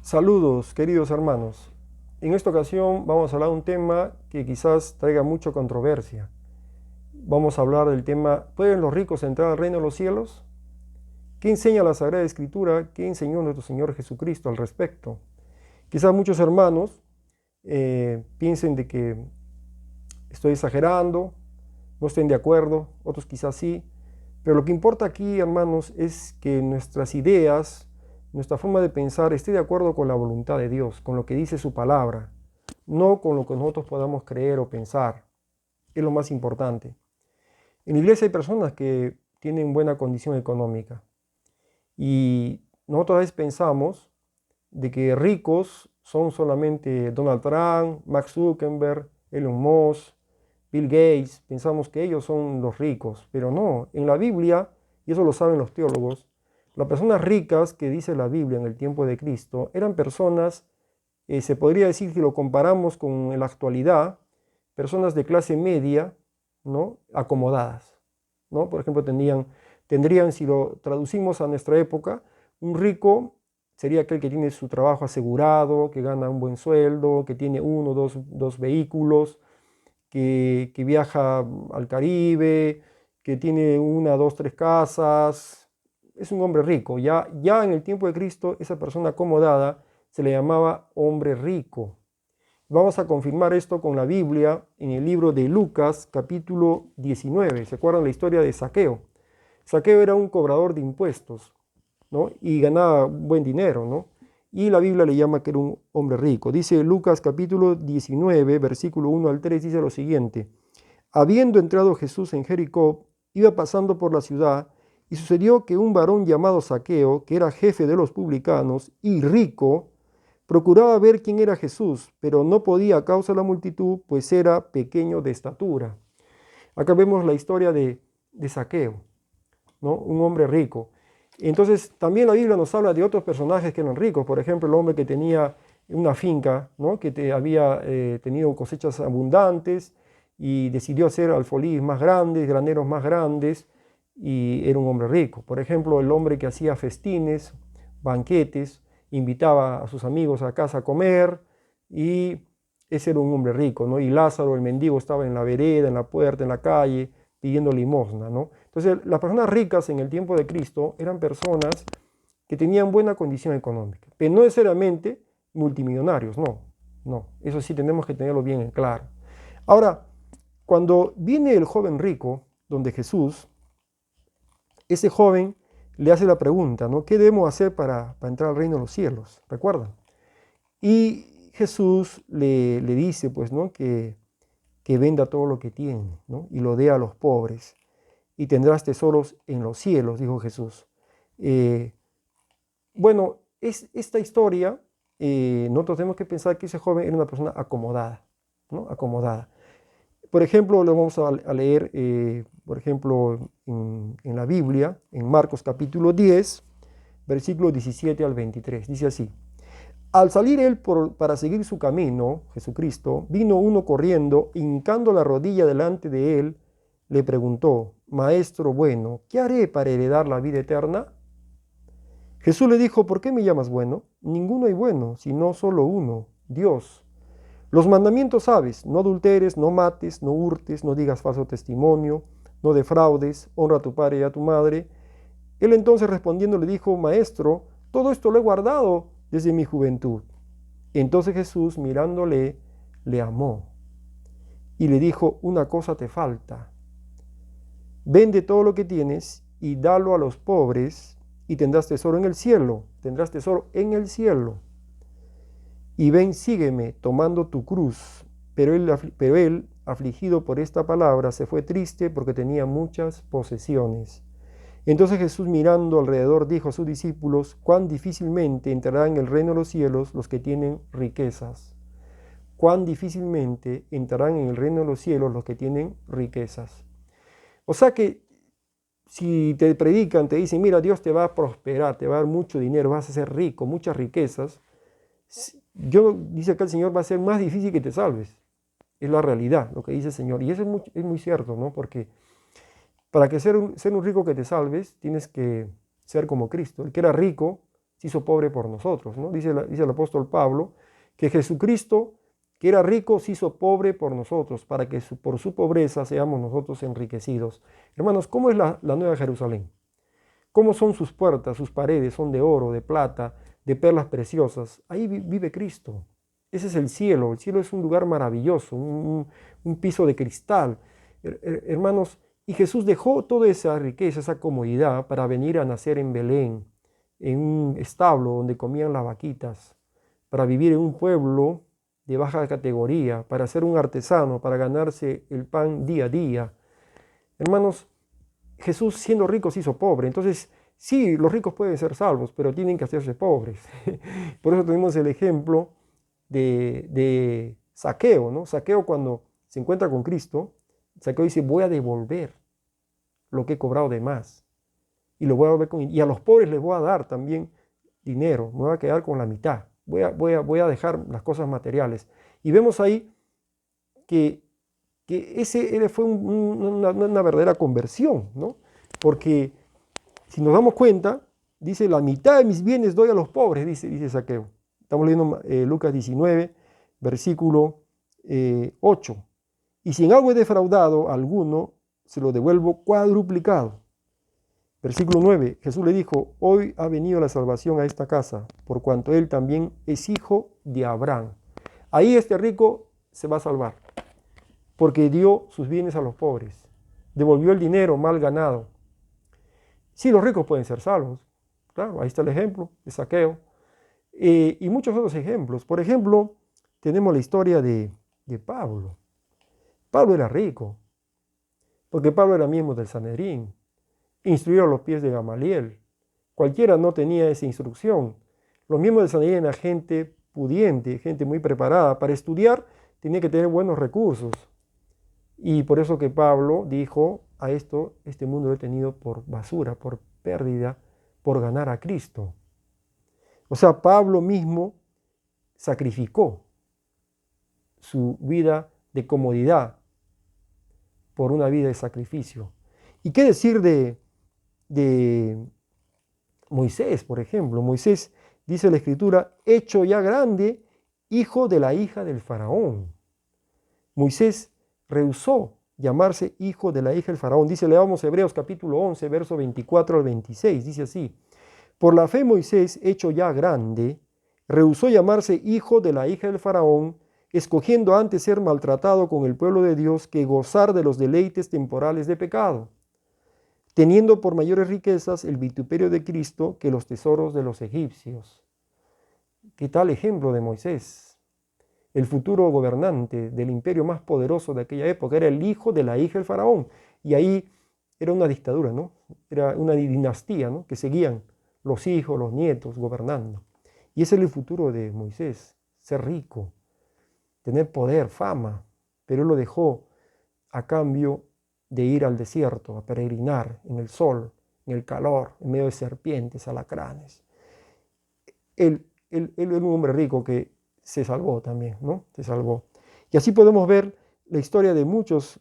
Saludos, queridos hermanos. En esta ocasión vamos a hablar de un tema que quizás traiga mucha controversia. Vamos a hablar del tema, ¿pueden los ricos entrar al reino de los cielos? ¿Qué enseña la Sagrada Escritura? ¿Qué enseñó nuestro Señor Jesucristo al respecto? Quizás muchos hermanos piensen de que estoy exagerando, no estén de acuerdo, otros quizás sí, pero lo que importa aquí, hermanos, es que nuestras ideas, nuestra forma de pensar esté de acuerdo con la voluntad de Dios, con lo que dice su palabra, no con lo que nosotros podamos creer o pensar. Es lo más importante. En la iglesia hay personas que tienen buena condición económica y nosotros a veces pensamos de que ricos son solamente Donald Trump, Max Zuckerberg, Elon Musk, Bill Gates. Pensamos que ellos son los ricos, pero no. En la Biblia, y eso lo saben los teólogos, las personas ricas que dice la Biblia en el tiempo de Cristo eran personas, se podría decir, si lo comparamos con la actualidad, personas de clase media, ¿no? Acomodadas, ¿no? Por ejemplo, tendrían, si lo traducimos a nuestra época, un rico sería aquel que tiene su trabajo asegurado, que gana un buen sueldo, que tiene uno, dos vehículos, que viaja al Caribe, que tiene una, dos, tres casas. Es un hombre rico. Ya en el tiempo de Cristo, esa persona acomodada se le llamaba hombre rico. Vamos a confirmar esto con la Biblia en el libro de Lucas, capítulo 19. ¿Se acuerdan la historia de Zaqueo? Zaqueo era un cobrador de impuestos, ¿no? Y ganaba buen dinero, ¿no? Y la Biblia le llama que era un hombre rico. Dice Lucas capítulo 19, versículo 1 al 3, dice lo siguiente. Habiendo entrado Jesús en Jericó, iba pasando por la ciudad, y sucedió que un varón llamado Zaqueo, que era jefe de los publicanos y rico, procuraba ver quién era Jesús, pero no podía a causa de la multitud, pues era pequeño de estatura. Acá vemos la historia de Zaqueo, ¿no? Un hombre rico. Entonces, también la Biblia nos habla de otros personajes que eran ricos. Por ejemplo, el hombre que tenía una finca, ¿no? Que había tenido cosechas abundantes y decidió hacer alfolíes más grandes, graneros más grandes, y era un hombre rico. Por ejemplo, el hombre que hacía festines, banquetes, invitaba a sus amigos a casa a comer, y ese era un hombre rico, ¿no? Y Lázaro, el mendigo, estaba en la vereda, en la puerta, en la calle, pidiendo limosna, ¿no? Entonces, las personas ricas en el tiempo de Cristo eran personas que tenían buena condición económica, pero no necesariamente multimillonarios, no, no, eso sí tenemos que tenerlo bien en claro. Ahora, cuando viene el joven rico, donde Jesús, ese joven le hace la pregunta, ¿no? ¿Qué debemos hacer para entrar al reino de los cielos? ¿Recuerdan? Y Jesús le dice, pues, ¿no? Que venda todo lo que tiene, ¿no? Y lo dé a los pobres y tendrás tesoros en los cielos, dijo Jesús. Eh, bueno, esta historia, nosotros tenemos que pensar que ese joven era una persona acomodada, ¿no? Acomodada. Por ejemplo, lo vamos a leer, por ejemplo, en la Biblia, en Marcos capítulo 10, versículos 17 al 23. Dice así. Al salir él para seguir su camino, Jesucristo, vino uno corriendo, hincando la rodilla delante de él, le preguntó, Maestro bueno, ¿qué haré para heredar la vida eterna? Jesús le dijo, ¿por qué me llamas bueno? Ninguno hay bueno, sino solo uno, Dios. Los mandamientos sabes, no adulteres, no mates, no hurtes, no digas falso testimonio, no defraudes, honra a tu padre y a tu madre. Él entonces respondiendo le dijo, Maestro, todo esto lo he guardado desde mi juventud. Entonces Jesús, mirándole, le amó y le dijo, una cosa te falta. Vende todo lo que tienes y dalo a los pobres y tendrás tesoro en el cielo. Tendrás tesoro en el cielo. Y ven, sígueme, tomando tu cruz. Pero él, afligido por esta palabra, se fue triste porque tenía muchas posesiones. Entonces Jesús, mirando alrededor, dijo a sus discípulos, cuán difícilmente entrarán en el reino de los cielos los que tienen riquezas. Cuán difícilmente entrarán en el reino de los cielos los que tienen riquezas. O sea que si te predican, te dicen, mira, Dios te va a prosperar, te va a dar mucho dinero, vas a ser rico, muchas riquezas, dice acá el Señor, va a ser más difícil que te salves. Es la realidad, lo que dice el Señor. Y eso es muy cierto, ¿no? Porque para que ser un rico que te salves, tienes que ser como Cristo. El que era rico se hizo pobre por nosotros, ¿no? Dice el apóstol Pablo que Jesucristo, que era rico, se hizo pobre por nosotros, para que por su pobreza seamos nosotros enriquecidos. Hermanos, ¿cómo es la Nueva Jerusalén? ¿Cómo son sus puertas? Sus paredes son de oro, de plata, de perlas preciosas. Ahí vive Cristo. Ese es el cielo. El cielo es un lugar maravilloso, un piso de cristal. Hermanos, y Jesús dejó toda esa riqueza, esa comodidad para venir a nacer en Belén, en un establo donde comían las vaquitas, para vivir en un pueblo de baja categoría, para ser un artesano, para ganarse el pan día a día. Hermanos, Jesús siendo rico se hizo pobre. Entonces, sí, los ricos pueden ser salvos, pero tienen que hacerse pobres. Por eso tenemos el ejemplo de Zaqueo, ¿no? Zaqueo, cuando se encuentra con Cristo, Zaqueo dice: voy a devolver lo que he cobrado de más. Y lo voy a devolver y a los pobres les voy a dar también dinero. Me voy a quedar con la mitad. Voy a dejar las cosas materiales. Y vemos ahí que ese fue una verdadera conversión, ¿no? Porque si nos damos cuenta, dice: la mitad de mis bienes doy a los pobres, dice Zaqueo. Estamos leyendo Lucas 19, versículo 8. Y si en algo he defraudado a alguno, se lo devuelvo cuadruplicado. Versículo 9, Jesús le dijo: hoy ha venido la salvación a esta casa, por cuanto él también es hijo de Abraham. Ahí este rico se va a salvar, porque dio sus bienes a los pobres, devolvió el dinero mal ganado. Sí, los ricos pueden ser salvos, claro, ahí está el ejemplo de Zaqueo, y muchos otros ejemplos. Por ejemplo, tenemos la historia de Pablo. Pablo era rico, porque Pablo era miembro del Sanedrín, instruyó a los pies de Gamaliel. Cualquiera no tenía esa instrucción. Los miembros del Sanedrín eran gente pudiente, gente muy preparada. Para estudiar tenía que tener buenos recursos. Y por eso que Pablo dijo: a este mundo lo he tenido por basura, por pérdida, por ganar a Cristo. O sea, Pablo mismo sacrificó su vida de comodidad por una vida de sacrificio. ¿Y qué decir de Moisés, por ejemplo? Moisés, dice la Escritura, hecho ya grande, hijo de la hija del faraón. Moisés rehusó llamarse hijo de la hija del faraón. Dice, leamos Hebreos capítulo 11, verso 24 al 26. Dice así: por la fe Moisés, hecho ya grande, rehusó llamarse hijo de la hija del faraón, escogiendo antes ser maltratado con el pueblo de Dios que gozar de los deleites temporales de pecado, teniendo por mayores riquezas el vituperio de Cristo que los tesoros de los egipcios. ¿Qué tal ejemplo de Moisés? El futuro gobernante del imperio más poderoso de aquella época era el hijo de la hija del faraón. Y ahí era una dictadura, ¿no? Era una dinastía, ¿no? Que seguían los hijos, los nietos gobernando. Y ese es el futuro de Moisés: ser rico, tener poder, fama. Pero él lo dejó a cambio de ir al desierto a peregrinar en el sol, en el calor, en medio de serpientes, alacranes. Él era un hombre rico que se salvó también, ¿no? Se salvó. Y así podemos ver la historia de muchos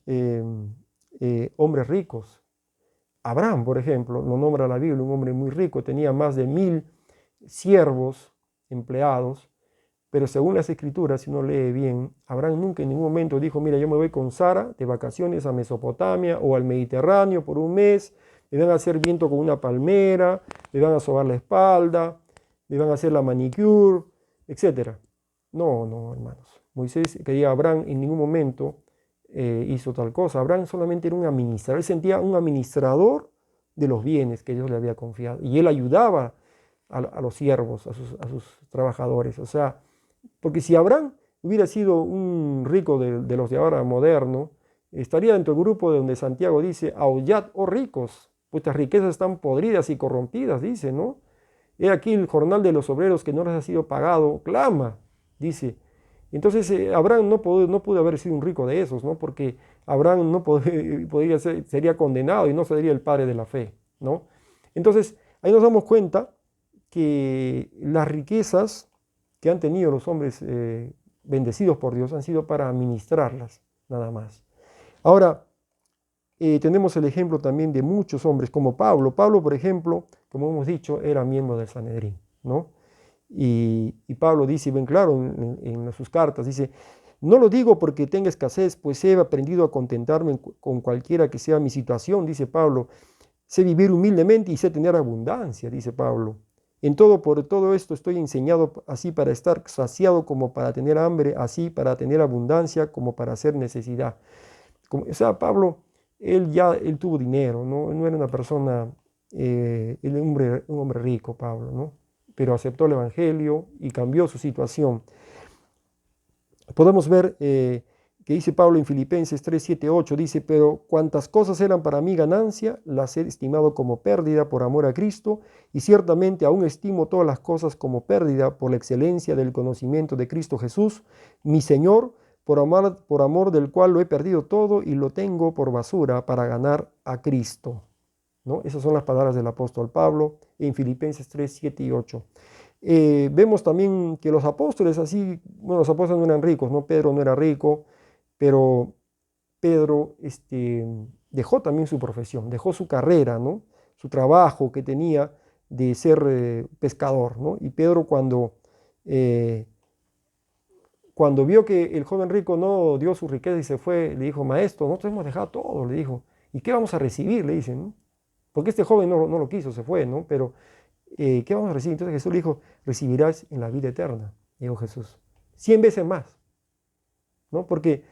hombres ricos. Abraham, por ejemplo, lo nombra la Biblia, un hombre muy rico, tenía más de 1000 siervos, empleados, pero según las Escrituras, si uno lee bien, Abraham nunca en ningún momento dijo: mira, yo me voy con Sara de vacaciones a Mesopotamia o al Mediterráneo por un mes, me van a hacer viento con una palmera, me van a sobar la espalda, me van a hacer la manicure, etc. No, hermanos. Moisés, quería Abraham, en ningún momento hizo tal cosa. Abraham solamente era un administrador. Él sentía un administrador de los bienes que Dios le había confiado. Y él ayudaba a los siervos, a sus trabajadores. O sea, porque si Abraham hubiera sido un rico de los de ahora moderno, estaría dentro del grupo donde Santiago dice: aullad, oh ricos, vuestras riquezas están podridas y corrompidas, dice, ¿no? He aquí el jornal de los obreros que no les ha sido pagado, clama, dice. Entonces Abraham no pudo haber sido un rico de esos, ¿no? Porque Abraham no podría ser, sería condenado y no sería el padre de la fe, ¿no? Entonces ahí nos damos cuenta que las riquezas que han tenido los hombres bendecidos por Dios han sido para administrarlas, nada más. Ahora, tenemos el ejemplo también de muchos hombres como Pablo. Pablo, por ejemplo, como hemos dicho, era miembro del Sanedrín. ¿no? Y Pablo dice, ven claro en sus cartas, dice, no lo digo porque tenga escasez, pues he aprendido a contentarme con cualquiera que sea mi situación, dice Pablo. Sé vivir humildemente y sé tener abundancia, dice Pablo. Por todo esto estoy enseñado así para estar saciado como para tener hambre, así para tener abundancia como para hacer necesidad. O sea, Pablo, él tuvo dinero, ¿no? No era una persona, un hombre rico, Pablo, ¿no? Pero aceptó el Evangelio y cambió su situación. Podemos ver que dice Pablo en Filipenses 3, 7, 8, dice, pero cuantas cosas eran para mí ganancia, las he estimado como pérdida por amor a Cristo, y ciertamente aún estimo todas las cosas como pérdida por la excelencia del conocimiento de Cristo Jesús, mi Señor, por amor del cual lo he perdido todo y lo tengo por basura para ganar a Cristo. ¿No? Esas son las palabras del apóstol Pablo en Filipenses 3, 7 y 8. Vemos también que los apóstoles bueno, los apóstoles no eran ricos, ¿no? Pedro no era rico, pero Pedro dejó también su profesión, dejó su carrera, ¿no? Su trabajo que tenía de ser pescador, ¿no? Y Pedro eh, cuando vio que el joven rico no dio su riqueza y se fue, le dijo, maestro, nosotros hemos dejado todo, le dijo, ¿y qué vamos a recibir? Le dicen, ¿no? Porque este joven no lo quiso, se fue, ¿no? Pero ¿qué vamos a recibir? Entonces Jesús le dijo, recibirás en la vida eterna, dijo Jesús, 100 veces más, ¿no? Porque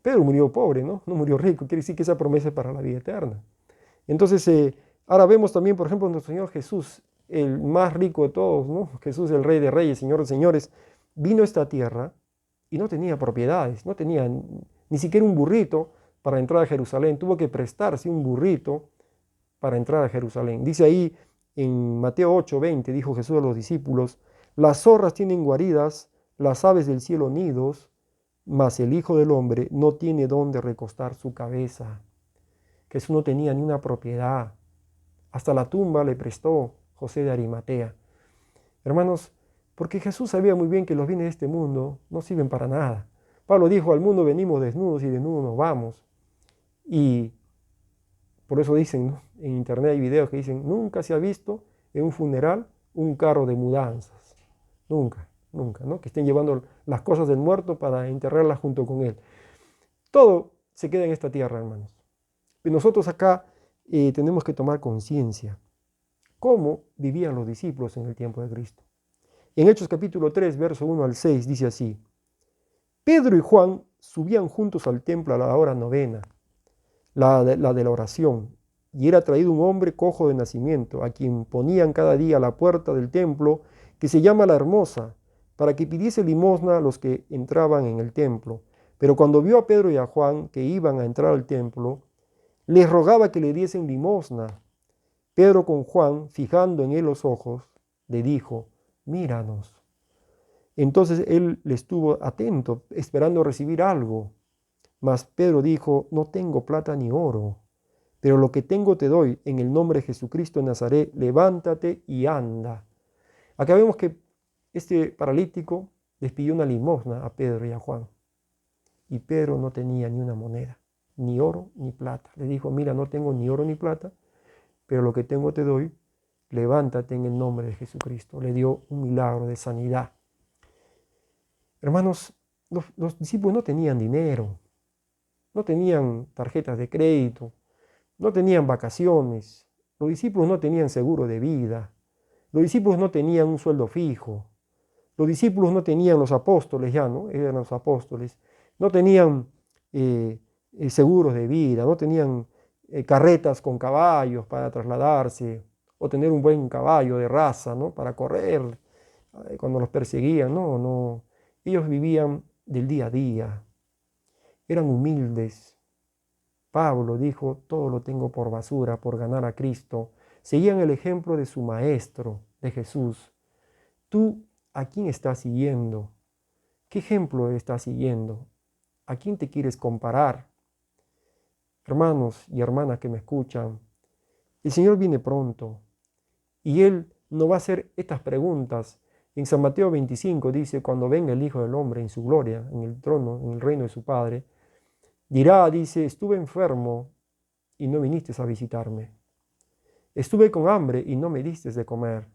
Pedro murió pobre, ¿no? No murió rico, quiere decir que esa promesa es para la vida eterna. Entonces, ahora vemos también, por ejemplo, nuestro Señor Jesús, el más rico de todos, ¿no? Jesús, el Rey de Reyes, Señor de Señores, vino a esta tierra y no tenía propiedades, no tenía ni siquiera un burrito para entrar a Jerusalén, tuvo que prestarse un burrito para entrar a Jerusalén. Dice ahí en Mateo 8:20, dijo Jesús a los discípulos, las zorras tienen guaridas, las aves del cielo nidos, mas el Hijo del Hombre no tiene dónde recostar su cabeza. Jesús no tenía ni una propiedad. Hasta la tumba le prestó José de Arimatea. Hermanos, porque Jesús sabía muy bien que los bienes de este mundo no sirven para nada. Pablo dijo, al mundo venimos desnudos y desnudos nos vamos. Y por eso dicen, ¿no? En internet hay videos que dicen, nunca se ha visto en un funeral un carro de mudanzas. Nunca, nunca, ¿no? Que estén llevando las cosas del muerto para enterrarlas junto con él. Todo se queda en esta tierra, hermanos. Y nosotros acá tenemos que tomar conciencia. ¿Cómo vivían los discípulos en el tiempo de Cristo? En Hechos capítulo 3, verso 1 al 6, dice así, Pedro y Juan subían juntos al templo a la hora novena, la de la oración, y era traído un hombre cojo de nacimiento, a quien ponían cada día a la puerta del templo, que se llama La Hermosa, para que pidiese limosna a los que entraban en el templo. Pero cuando vio a Pedro y a Juan que iban a entrar al templo, les rogaba que le diesen limosna. Pedro con Juan, fijando en él los ojos, le dijo, míranos. Entonces él le estuvo atento, esperando recibir algo. Mas Pedro dijo, no tengo plata ni oro, pero lo que tengo te doy, en el nombre de Jesucristo de Nazaret, levántate y anda. Acá vemos que este paralítico les pidió una limosna a Pedro y a Juan. Y Pedro no tenía ni una moneda, ni oro ni plata. Le dijo, mira, no tengo ni oro ni plata, pero lo que tengo te doy, levántate en el nombre de Jesucristo. Le dio un milagro de sanidad. Hermanos, los discípulos no tenían dinero, no tenían tarjetas de crédito, no tenían vacaciones, los discípulos no tenían seguro de vida, los discípulos no tenían un sueldo fijo, los discípulos no tenían los apóstoles ya, ¿no? Eran los apóstoles, no tenían seguros de vida, no tenían carretas con caballos para trasladarse o tener un buen caballo de raza, ¿no? Para correr cuando los perseguían, no. Ellos vivían del día a día, eran humildes. Pablo dijo, todo lo tengo por basura, por ganar a Cristo. Seguían el ejemplo de su maestro, de Jesús. ¿Tú a quién estás siguiendo? ¿Qué ejemplo estás siguiendo? ¿A quién te quieres comparar? Hermanos y hermanas que me escuchan, el Señor viene pronto y Él no va a hacer estas preguntas. En San Mateo 25 dice, cuando venga el Hijo del Hombre en su gloria, en el trono, en el reino de su Padre, dirá, dice, estuve enfermo y no viniste a visitarme. Estuve con hambre y no me diste de comer.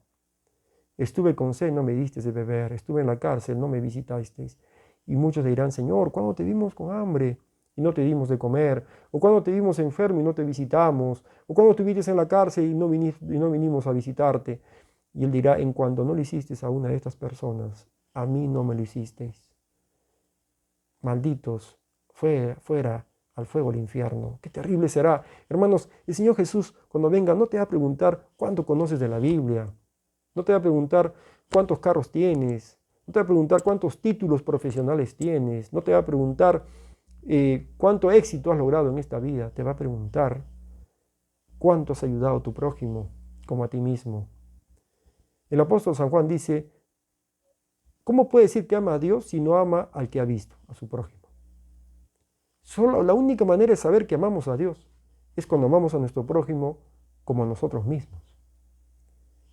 Estuve con sed, no me disteis de beber. Estuve en la cárcel, no me visitasteis. Y muchos dirán, Señor, ¿cuándo te vimos con hambre y no te dimos de comer? ¿O cuándo te vimos enfermo y no te visitamos? ¿O cuándo estuviste en la cárcel y no vinimos a visitarte? Y él dirá, en cuanto no lo hicisteis a una de estas personas, a mí no me lo hicisteis. Malditos, fuera al fuego del infierno. Qué terrible será. Hermanos, el Señor Jesús, cuando venga, no te va a preguntar cuánto conoces de la Biblia. No te va a preguntar cuántos carros tienes. No te va a preguntar cuántos títulos profesionales tienes. No te va a preguntar cuánto éxito has logrado en esta vida. Te va a preguntar cuánto has ayudado a tu prójimo como a ti mismo. El apóstol San Juan dice, ¿cómo puede decir que ama a Dios si no ama al que ha visto, a su prójimo? Solo la única manera de saber que amamos a Dios es cuando amamos a nuestro prójimo como a nosotros mismos.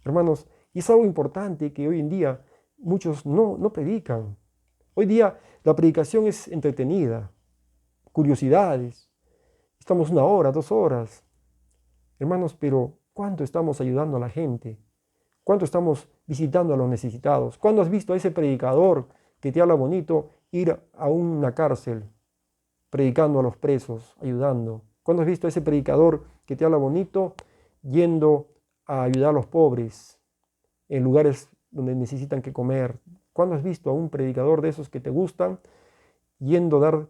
Hermanos, y es algo importante que hoy en día muchos no predican. Hoy día la predicación es entretenida, curiosidades. Estamos 1 hora, 2 horas. Hermanos, pero ¿cuánto estamos ayudando a la gente? ¿Cuánto estamos visitando a los necesitados? ¿Cuándo has visto a ese predicador que te habla bonito ir a una cárcel predicando a los presos, ayudando? ¿Cuándo has visto a ese predicador que te habla bonito yendo a ayudar a los pobres en lugares donde necesitan que comer? ¿Cuándo has visto a un predicador de esos que te gustan yendo a dar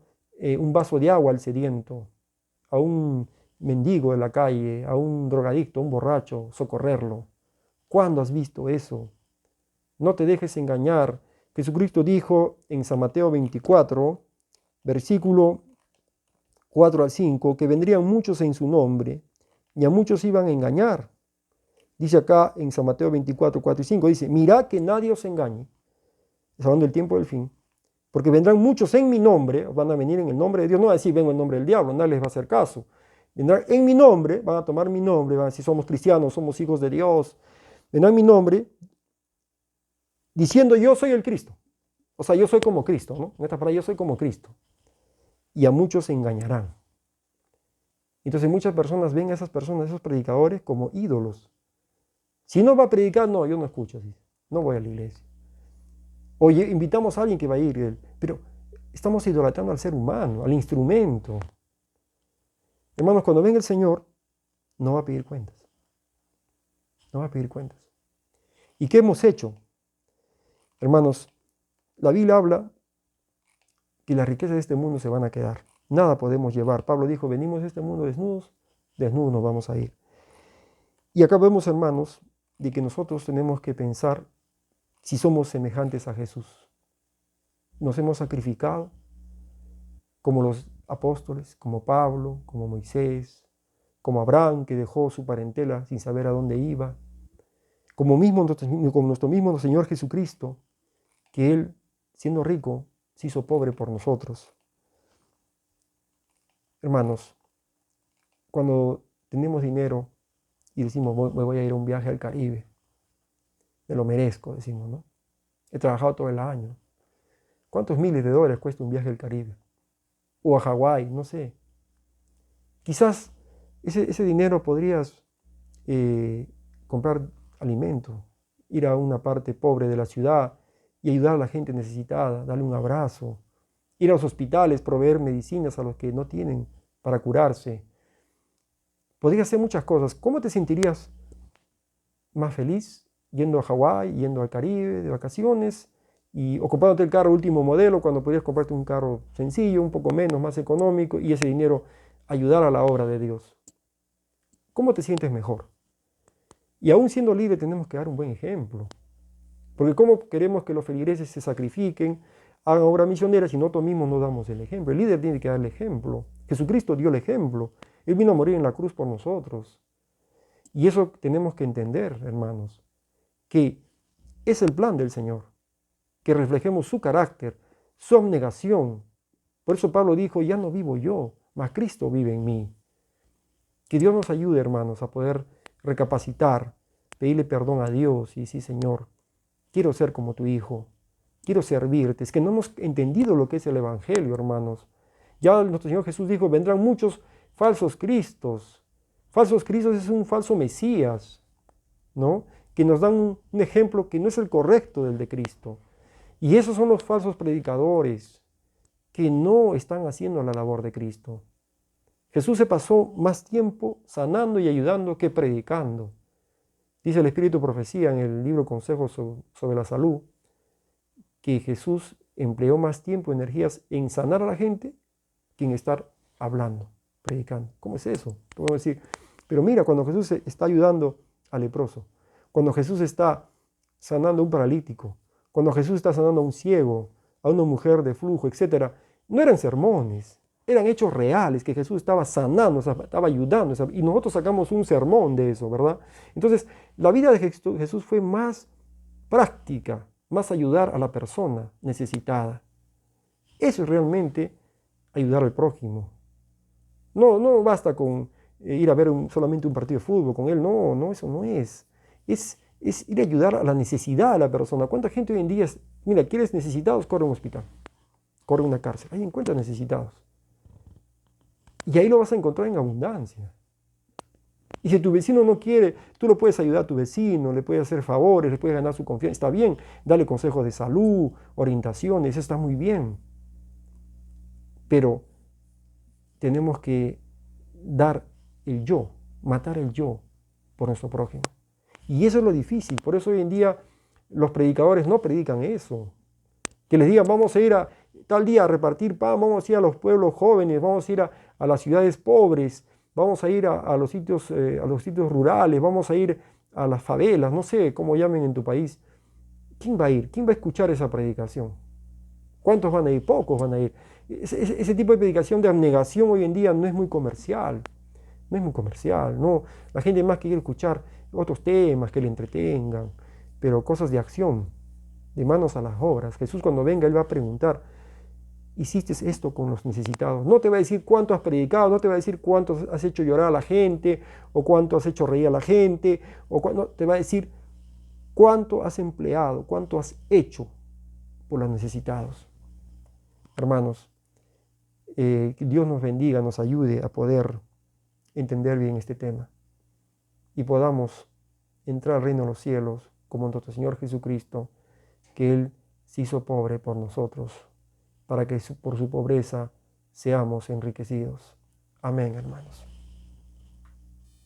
un vaso de agua al sediento, a un mendigo de la calle, a un drogadicto, a un borracho, socorrerlo? ¿Cuándo has visto eso? No te dejes engañar. Jesucristo dijo en San Mateo 24, versículo 4 al 5, que vendrían muchos en su nombre y a muchos iban a engañar. Dice acá en San Mateo 24, 4 y 5, dice, mirad que nadie os engañe. Está hablando del tiempo del fin. Porque vendrán muchos en mi nombre, van a venir en el nombre de Dios, no va a decir vengo en nombre del diablo, nadie les va a hacer caso. Vendrán en mi nombre, van a tomar mi nombre, van a decir somos cristianos, somos hijos de Dios. Vendrán en mi nombre diciendo yo soy el Cristo. O sea, yo soy como Cristo, ¿no? En esta palabra yo soy como Cristo. Y a muchos se engañarán. Entonces muchas personas ven a esas personas, a esos predicadores, como ídolos. Si no va a predicar, no, yo no escucho, dice. No voy a la iglesia. Oye, invitamos a alguien que va a ir, pero estamos idolatrando al ser humano, al instrumento. Hermanos, cuando venga el Señor, no va a pedir cuentas. No va a pedir cuentas. ¿Y qué hemos hecho? Hermanos, la Biblia habla que las riquezas de este mundo se van a quedar. Nada podemos llevar. Pablo dijo, venimos de este mundo desnudos, desnudos nos vamos a ir. Y acá vemos, hermanos, de que nosotros tenemos que pensar si somos semejantes a Jesús. Nos hemos sacrificado como los apóstoles, como Pablo, como Moisés, como Abraham, que dejó su parentela sin saber a dónde iba, como nuestro mismo Señor Jesucristo, que Él, siendo rico, se hizo pobre por nosotros. Hermanos, cuando tenemos dinero y decimos, me voy a ir a un viaje al Caribe, me lo merezco, decimos, ¿no? He trabajado todo el año. ¿Cuántos miles de dólares cuesta un viaje al Caribe? O a Hawái, no sé. Quizás ese dinero podrías comprar alimento, ir a una parte pobre de la ciudad y ayudar a la gente necesitada, darle un abrazo, ir a los hospitales, proveer medicinas a los que no tienen para curarse. Podrías hacer muchas cosas. ¿Cómo te sentirías más feliz yendo a Hawái, yendo al Caribe de vacaciones y ocupándote el carro último modelo cuando podrías comprarte un carro sencillo, un poco menos, más económico y ese dinero ayudar a la obra de Dios? ¿Cómo te sientes mejor? Y aún siendo libre tenemos que dar un buen ejemplo. Porque ¿cómo queremos que los feligreses se sacrifiquen, hagan obra misionera si nosotros mismos no damos el ejemplo? El líder tiene que dar el ejemplo. Jesucristo dio el ejemplo. Él vino a morir en la cruz por nosotros. Y eso tenemos que entender, hermanos, que es el plan del Señor, que reflejemos su carácter, su abnegación. Por eso Pablo dijo, ya no vivo yo, mas Cristo vive en mí. Que Dios nos ayude, hermanos, a poder recapacitar, pedirle perdón a Dios y decir, Señor, quiero ser como tu hijo, quiero servirte. Es que no hemos entendido lo que es el Evangelio, hermanos. Ya nuestro Señor Jesús dijo, vendrán muchos falsos cristos. Falsos cristos es un falso Mesías, ¿no? que nos dan un ejemplo que no es el correcto del de Cristo. Y esos son los falsos predicadores que no están haciendo la labor de Cristo. Jesús se pasó más tiempo sanando y ayudando que predicando. Dice el Espíritu de Profecía en el libro Consejos sobre la Salud, que Jesús empleó más tiempo y energías en sanar a la gente que en estar hablando, predicando. ¿Cómo es eso? Podemos decir, pero mira, cuando Jesús está ayudando al leproso, cuando Jesús está sanando a un paralítico, cuando Jesús está sanando a un ciego, a una mujer de flujo, etc., no eran sermones, eran hechos reales que Jesús estaba sanando, estaba ayudando, y nosotros sacamos un sermón de eso, ¿verdad? Entonces, la vida de Jesús fue más práctica, más ayudar a la persona necesitada. Eso es realmente ayudar al prójimo. No basta con ir a ver solamente un partido de fútbol con él, no, eso no es. Es ir a ayudar a la necesidad de la persona. ¿Cuánta gente hoy en día, mira, quieres necesitados, corre a un hospital, corre a una cárcel, ahí encuentras necesitados. Y ahí lo vas a encontrar en abundancia. Y si tu vecino no quiere, tú lo puedes ayudar a tu vecino, le puedes hacer favores, le puedes ganar su confianza. Está bien, dale consejos de salud, orientaciones, eso está muy bien. Pero tenemos que dar el yo, matar el yo por nuestro prójimo. Y eso es lo difícil. Por eso hoy en día los predicadores no predican eso. Que les digan, vamos a ir a tal día a repartir pan, vamos a ir a los pueblos jóvenes, vamos a ir a las ciudades pobres, vamos a ir a los sitios rurales, vamos a ir a las favelas, no sé cómo llamen en tu país. ¿Quién va a ir? ¿Quién va a escuchar esa predicación? ¿Cuántos van a ir? Pocos van a ir. Ese tipo de predicación de abnegación hoy en día no es muy comercial. No es muy comercial, no. La gente más quiere escuchar otros temas que le entretengan, pero cosas de acción, de manos a las obras. Jesús cuando venga, Él va a preguntar, ¿hiciste esto con los necesitados? No te va a decir cuánto has predicado, no te va a decir cuánto has hecho llorar a la gente, o cuánto has hecho reír a la gente, no, te va a decir cuánto has empleado, cuánto has hecho por los necesitados. Hermanos, que Dios nos bendiga, nos ayude a poder entender bien este tema y podamos entrar al reino de los cielos como nuestro Señor Jesucristo, que Él se hizo pobre por nosotros, para que por su pobreza seamos enriquecidos. Amén, hermanos.